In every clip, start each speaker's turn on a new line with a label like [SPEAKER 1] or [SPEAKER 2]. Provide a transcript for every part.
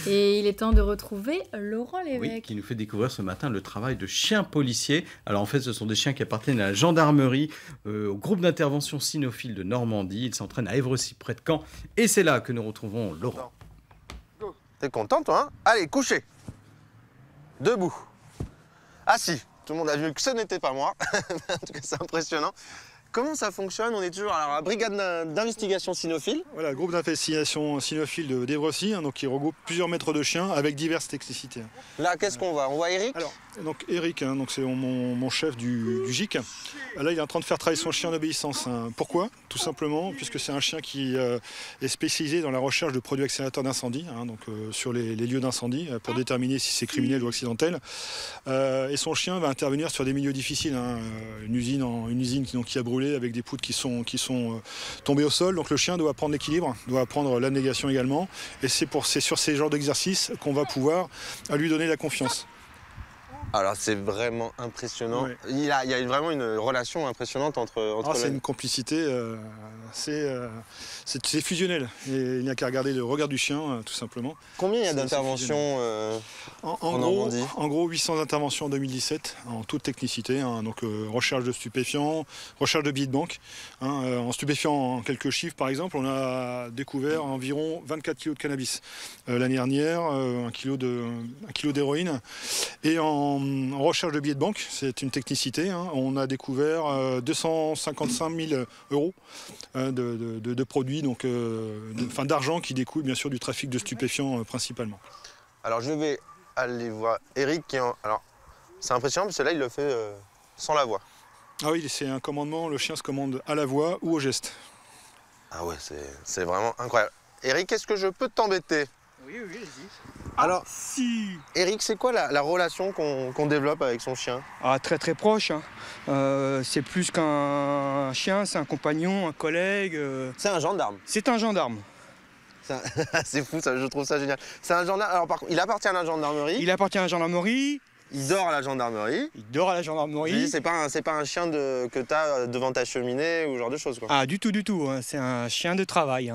[SPEAKER 1] Et il est temps de retrouver Laurent
[SPEAKER 2] Oui,
[SPEAKER 1] Lévesque.
[SPEAKER 2] qui nous fait découvrir ce matin le travail de chiens policiers. Alors en fait, ce sont des chiens qui appartiennent à la gendarmerie, au groupe d'intervention cynophile de Normandie. Ils s'entraînent à Évrecy, près de Caen. Et c'est là que nous retrouvons Laurent.
[SPEAKER 3] T'es content, toi, hein? Allez, couché. Debout. Assis. Tout le monde a vu que ce n'était pas moi. En tout cas, c'est impressionnant. Comment ça fonctionne? On est toujours à la brigade d'investigation cynophile.
[SPEAKER 4] Voilà, groupe d'investigation cynophile d'Evrecy, donc qui regroupe plusieurs maîtres de chiens avec diverses technicités.
[SPEAKER 3] Là, qu'est-ce qu'on voit? On voit Eric?
[SPEAKER 4] Alors, donc Eric, donc c'est mon chef du GIC. Là, il est en train de faire travailler son chien en obéissance. Pourquoi? Tout simplement, puisque c'est un chien qui est spécialisé dans la recherche de produits accélérateurs d'incendie, donc sur les lieux d'incendie, pour déterminer si c'est criminel ou accidentel. Et son chien va intervenir sur des milieux difficiles, une usine qui a brûlé avec des poutres qui sont tombées au sol. Donc le chien doit apprendre l'équilibre, doit apprendre l'abnégation également. Et c'est sur ces genres d'exercices qu'on va pouvoir lui donner la confiance.
[SPEAKER 3] Alors c'est vraiment impressionnant. Ouais. Il y a vraiment une relation impressionnante entre
[SPEAKER 4] c'est une complicité, c'est fusionnel. Et il n'y a qu'à regarder le regard du chien, tout simplement.
[SPEAKER 3] Combien il y a d'interventions en Normandie?
[SPEAKER 4] En gros, 800 interventions en 2017, en toute technicité. Donc recherche de stupéfiants, recherche de billets de banque. En stupéfiants, en quelques chiffres par exemple, on a découvert environ 24 kg de cannabis. L'année dernière, 1 kg d'héroïne. Et en recherche de billets de banque, c'est une technicité, on a découvert 255 000 euros de produits, d'argent qui découle bien sûr du trafic de stupéfiants principalement.
[SPEAKER 3] Alors je vais aller voir Eric alors c'est impressionnant parce que là il le fait sans la voix.
[SPEAKER 4] Ah oui, c'est un commandement, le chien se commande à la voix ou au geste.
[SPEAKER 3] Ah ouais, c'est vraiment incroyable. Eric, est-ce que je peux t'embêter?
[SPEAKER 5] Oui, allez-y.
[SPEAKER 3] Alors, si. Eric, c'est quoi la relation qu'on développe avec son chien?
[SPEAKER 5] Très très proche. C'est plus qu'un chien, c'est un compagnon, un collègue.
[SPEAKER 3] C'est un gendarme.
[SPEAKER 5] C'est un gendarme.
[SPEAKER 3] C'est fou, ça, je trouve ça génial. C'est un gendarme. Alors par contre, il appartient à la gendarmerie.
[SPEAKER 5] Il appartient à la gendarmerie.
[SPEAKER 3] Il dort à la gendarmerie.
[SPEAKER 5] Il dort à la gendarmerie.
[SPEAKER 3] C'est pas un chien que tu as devant ta cheminée ou ce genre de choses, quoi.
[SPEAKER 5] Ah, du tout. C'est un chien de travail.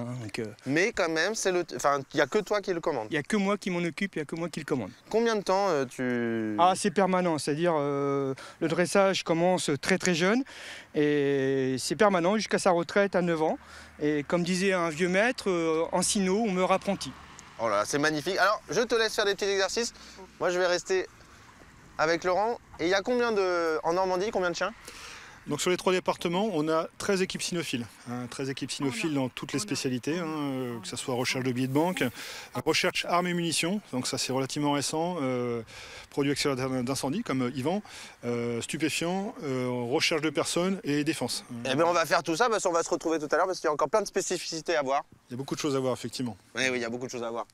[SPEAKER 3] Mais quand même, il n'y a que toi qui le commande.
[SPEAKER 5] Il n'y a que moi qui m'en occupe, il n'y a que moi qui le commande.
[SPEAKER 3] Combien de temps tu...
[SPEAKER 5] Ah, c'est permanent, c'est-à-dire le dressage commence très très jeune et c'est permanent jusqu'à sa retraite à 9 ans. Et comme disait un vieux maître, en cyno, on meurt apprenti.
[SPEAKER 3] Oh là, c'est magnifique. Alors, je te laisse faire des petits exercices. Moi, je vais rester avec Laurent. Et il y a en Normandie, combien de chiens?
[SPEAKER 4] Donc sur les 3 départements, on a 13 équipes cynophiles. 13 équipes cynophiles dans toutes les spécialités, que ce soit recherche de billets de banque, recherche armes et munitions, donc ça c'est relativement récent, produits accélérateurs d'incendie comme Yvan, stupéfiants, recherche de personnes et défense.
[SPEAKER 3] Eh bien on va faire tout ça parce qu'on va se retrouver tout à l'heure parce qu'il y a encore plein de spécificités à voir.
[SPEAKER 4] Il y a beaucoup de choses à voir effectivement.
[SPEAKER 3] Oui, il y a beaucoup de choses à voir.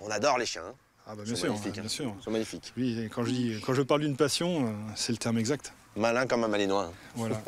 [SPEAKER 3] On adore les chiens.
[SPEAKER 4] Ah bah bien sûr, bien sûr.
[SPEAKER 3] Ils sont magnifiques.
[SPEAKER 4] Oui, quand je parle d'une passion, c'est le terme exact.
[SPEAKER 3] Malin comme un malinois.
[SPEAKER 4] Voilà.